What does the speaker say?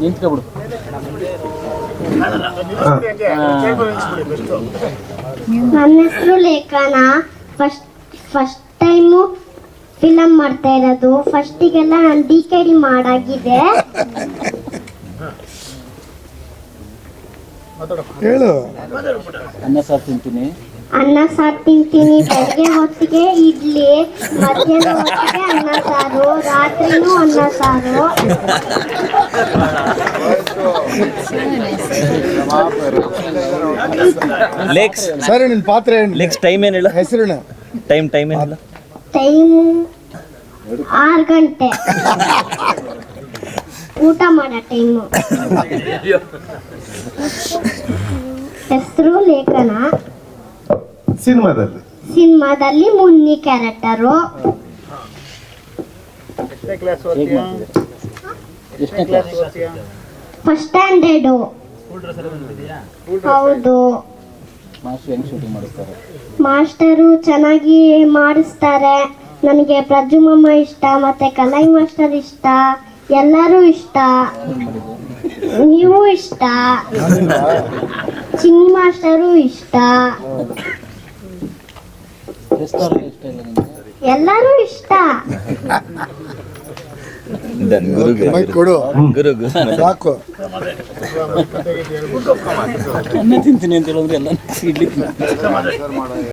ನಿಂತ್ಕೊಬಿಡು. ನನ್ನ ಹೆಸರು ಲೇಖನ. ಫಸ್ಟ್ ಟೈಮು ಫಿಲಮ್ ಮಾಡ್ತಾ ಇರೋದು. ಫಸ್ಟಿಗೆಲ್ಲ ನಾನು DKD ಮಾಡಾಗಿದೆ. ಹೇಳು. ಅನ್ನ ಸಾರು ತಿಂತೀನಿ. ಅನ್ನ ಸಾರು ತಿಂತೀನಿ. ಬೆಳಗ್ಗೆ ಹೊತ್ತಿಗೆ ಇಡ್ಲಿ, ಮಧ್ಯಾಹ್ನ ಹೊತ್ತಿಗೆ ಅನ್ನ ಸಾರು, ರಾತ್ರಿನೂ ಅನ್ನ ಸಾರು. ಲೆಕ್ಸ್ ಸರಿ, ನಿನ್ ಪಾತ್ರ ಏನು? ಲೆಕ್ಸ್ ಟೈಮ್ ಏನು ಹೇಳು? ಹೆಸರು ಟೈಮ್ ಏನಿಲ್ಲ. ಟೈಮು 6 ಗಂಟೆ. ಊಟ ಮಾಡೋ ಟೈಮು. ಹೆಸರು ಲೇಖನ. ಸಿನಿಮಾದಲ್ಲಿ ಮುನ್ನಿ ಕ್ಯಾರೆಕ್ಟರು. ಎಷ್ಟನೇ ಕ್ಲಾಸ್? First standard. ಹೌದು. ಮಾಸ್ಟರ್ ಹೆಂಗ್ ಶೂಟಿಂಗ್ ಮಾಡಿಸ್ತಾರೆ? ಮಾಸ್ಟರು ಚೆನ್ನಾಗಿ ಮಾಡಿಸ್ತಾರೆ. ನನಗೆ ಪ್ರಜುಮಮ್ಮ ಇಷ್ಟ, ಮತ್ತೆ ಕಲೈ ಮಾಸ್ಟರ್ ಇಷ್ಟ, ಎಲ್ಲರೂ ಇಷ್ಟ. ನೀವು ಇಷ್ಟ, ಚಿನ್ನಿ ಮಾಸ್ಟರು ಇಷ್ಟ, ಎಲ್ಲರೂ ಇಷ್ಟ. ಕೊಡು ಗುರು ಸಾಕು. ಅನ್ನ ತಿಂತೀನಿ ಅಂತ ಹೇಳಿದ್ರೆ ಎಲ್ಲ ಇಡ್ಲಿ ತಿಂತೀನಿ.